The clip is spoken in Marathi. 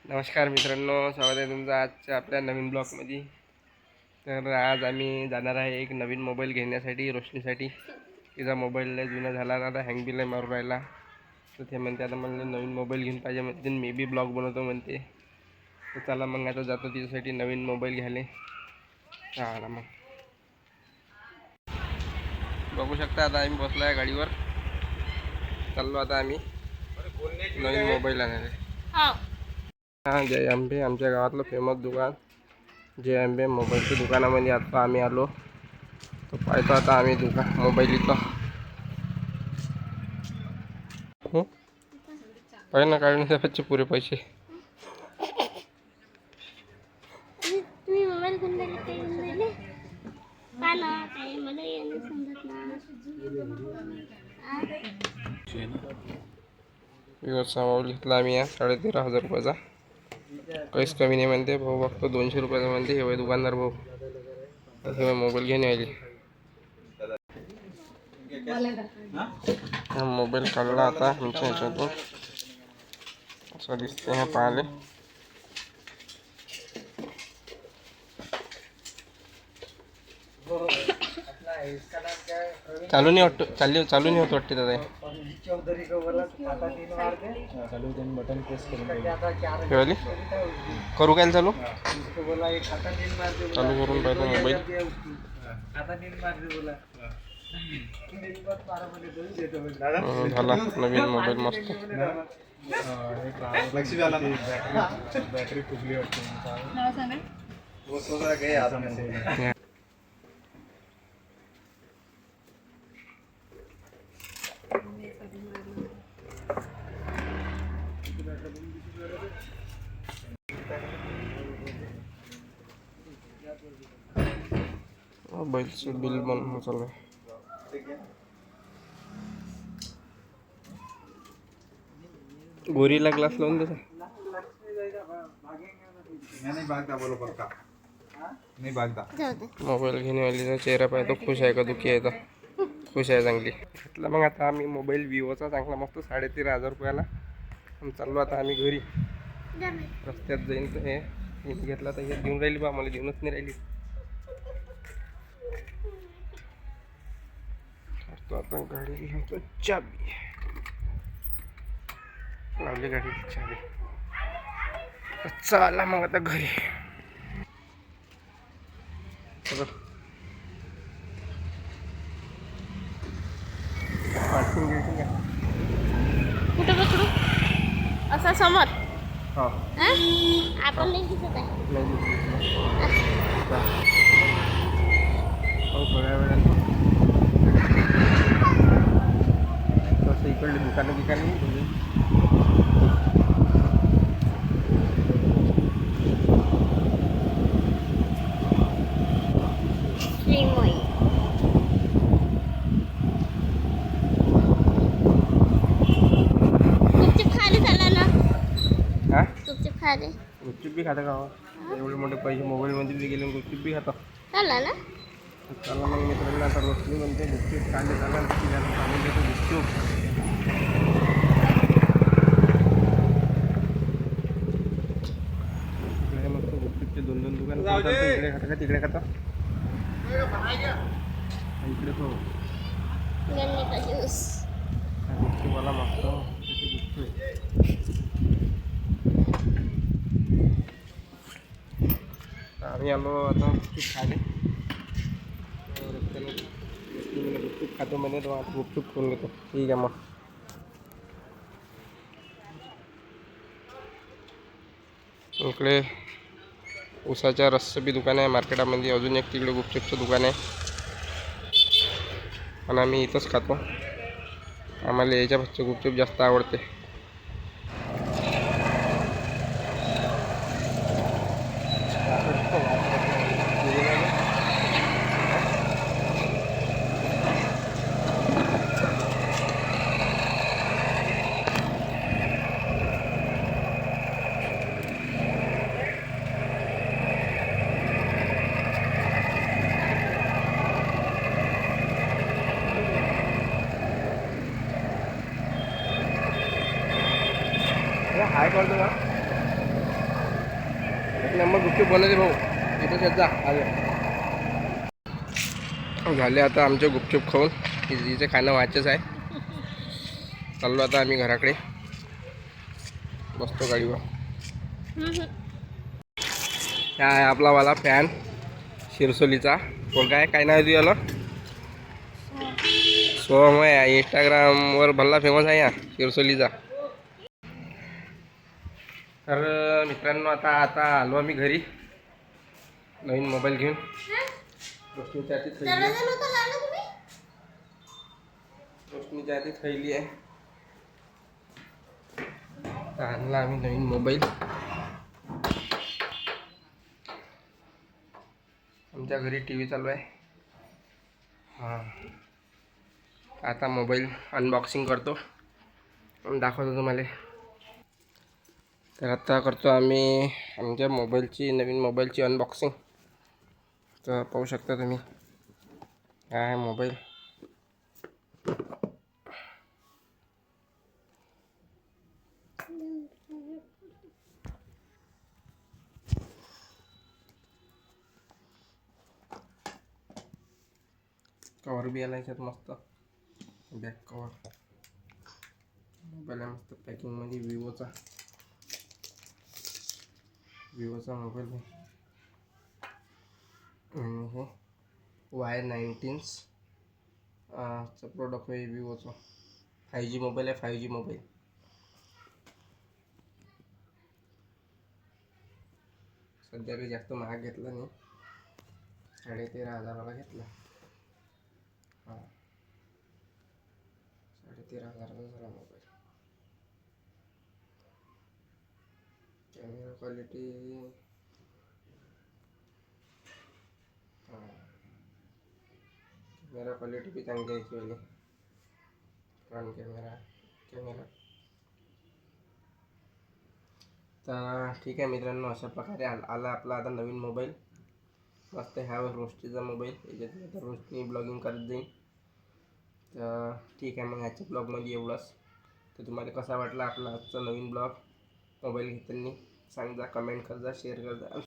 नमस्कार मित्रांनो, स्वागत आहे तुमचं आजच्या आपल्या नवीन ब्लॉगमध्ये. तर आज आम्ही जाणार आहे एक नवीन मोबाईल घेण्यासाठी रोशनीसाठी. तिचा मोबाईल लय जुना झाला ना, आता हँग बी लय मारून राहिला. तर ते म्हणते आता मला नवीन मोबाईल घेऊन पाहिजे म्हणते, मी बी ब्लॉग बनवतो म्हणते. तर चला मग आता जातो तिच्यासाठी नवीन मोबाईल घ्यायला. चला मग बघू शकता आता आम्ही बसलो आहे गाडीवर. चाललो आता आम्ही नवीन मोबाईल आणायला. हां, जय अंबे आमच्या गावातलं फेमस दुकान जय अंबे मोबाईलच्या दुकानामध्ये आता आम्ही आलो. तर पाहतो आता आम्ही मोबाईल इथं पाहिजे ना, काढून द्यायचे पुरे पैसे. तुम्ही मोबाईल घेऊन राहिले काही घेऊन राहिले का ना काही मला येणं समजत ना. विवोचा मोबाईल घेतला आम्ही या 13,500 रुपयाचा. काहीच कमी नाही म्हणते भाऊ, फक्त 200 रुपयाचा म्हणते. हे दुकानदार भाऊ हे मोबाईल घेऊन आले. हा मोबाईल काढला आता आमच्या ह्याच्यातून, असं दिसते ह्या पाहिले. चालू नाही वाटतो, चालू नाही होत वाटते दादा. बटन प्रेस केवली करू काय चालू चालू करून पाहिजे मोबाईल. झाला नवीन मोबाईल मस्त. बॅटरी फुगली वाटते. मोबाईलचं बिल बनवून चालू आहे. गोरीला ग्लास लावून त्याचा मोबाईल घेण्यावालीचा चेहरा पाहतो, खुश आहे का दुःखी आहे. तर खुश आहे, चांगली घेतला. मग आता आम्ही मोबाईल विवोचा चांगला मस्त 13,500 रुपयाला. चाललो आता आम्ही घरी. रस्त्यात जाईन तर हे घेतला तर हे देऊन राहिली बा, मला देऊनच नाही राहिली. तो आता गाडी घेतो, चाबी लावली गाडीची चाबी. चला मग आता घरी. कुठं पकडू असा समोर हा आपण नाही दिसत आहे. थोड्या वेळानं तसं इकडले दुकानं गुपचूप खायला झाला ना. हा गुपचूप खायला गुपचूप बी खाता का? एवढे मोठे पैसे मोबाईलमध्ये बी गेले, गुपचूप बी खाता. झाला ना. चला मग मित्रांनो, आता रोशनी म्हणते गुपचूप कांदे झाला सांगून देतो गुपचूप. इकडे मस्त गुपचूपचे 2-2 दुकान. इकडे खाता का तिकडे खाता? इकडे हो गन्ने का ज्यूस. गुपचूपवाला मस्त गुपचूप. आम्ही आलो आता गुपचूप खाले. गुपचूप खातो म्हणे, तो आता गुपचूप खाऊन घेतो. ठीक आहे मग. इकडे उसाच्या रस्सं बी दुकान आहे मार्केटामध्ये. अजून एक तिकडे गुपचूपचं दुकान आहे. आणि आम्ही इथंच खातो. आम्हाला याच्यापेक्षा गुपचूप जास्त आवडते. हाय करतो का? नंबर गुपचूप बनवते भाऊ इथं शेत जा आले झाले आता आमचे गुपचूप खाऊन हिचे खाणं व्हायचंच आहे. चाललो आता आम्ही घराकडे बसतो गाडीवर. हा आहे आपला वाला फॅन शिरसोलीचा पोरगा आहे. काय नाव आहे तुझ्याला? सोहम आहे. इंस्टाग्रामवर भल्ला फेमस आहे या शिरसोलीचा. तर मित्रांनो आता आता आलो आम्ही घरी नवीन मोबाईल घेऊन. रोशनीच्या हाती थैली आहे. रोशनीच्या हाती थैली आहे. आणला आम्ही नवीन मोबाईल. आमच्या घरी टी व्ही चालू आहे. हां आता मोबाईल अनबॉक्सिंग करतो आणि दाखवतो तुम्हाला. तर आता करतो आम्ही आमच्या मोबाईलची नवीन मोबाईलची अनबॉक्सिंग. तर पाहू शकता तुम्ही हा आहे मोबाईल. कवर बी आला याच्यात मस्त बॅक कवर. मोबाईल आहे मस्त पॅकिंगमध्ये विवोचा मोबाईल आहे. आणि हे Y19 चा प्रोडक्ट आहे विवोचा. 5G मोबाईल आहे. 5G मोबाईल सध्या काही जास्त महाग घेतला नाही. 13,500ला घेतला. हां 13,500चा झाला mobile. Camera quality camera quality भी चांगली आहे याची. फ्रंट कॅमेरा तर ठीक आहे मित्रांनो. अशा प्रकारे आला आपला आता नवीन मोबाईल. मस्त ह्या रोशनीचा मोबाईल. याच्यात आता रोशनी ब्लॉगिंग करत जाईल. तर ठीक आहे मग ह्याच्या ब्लॉगमध्ये एवढंच. तर तुम्हाला कसा वाटला आपला आजचा नवीन ब्लॉग मोबाईल घेताना सांगा. कमेंट कर जा, शेअर कर जा.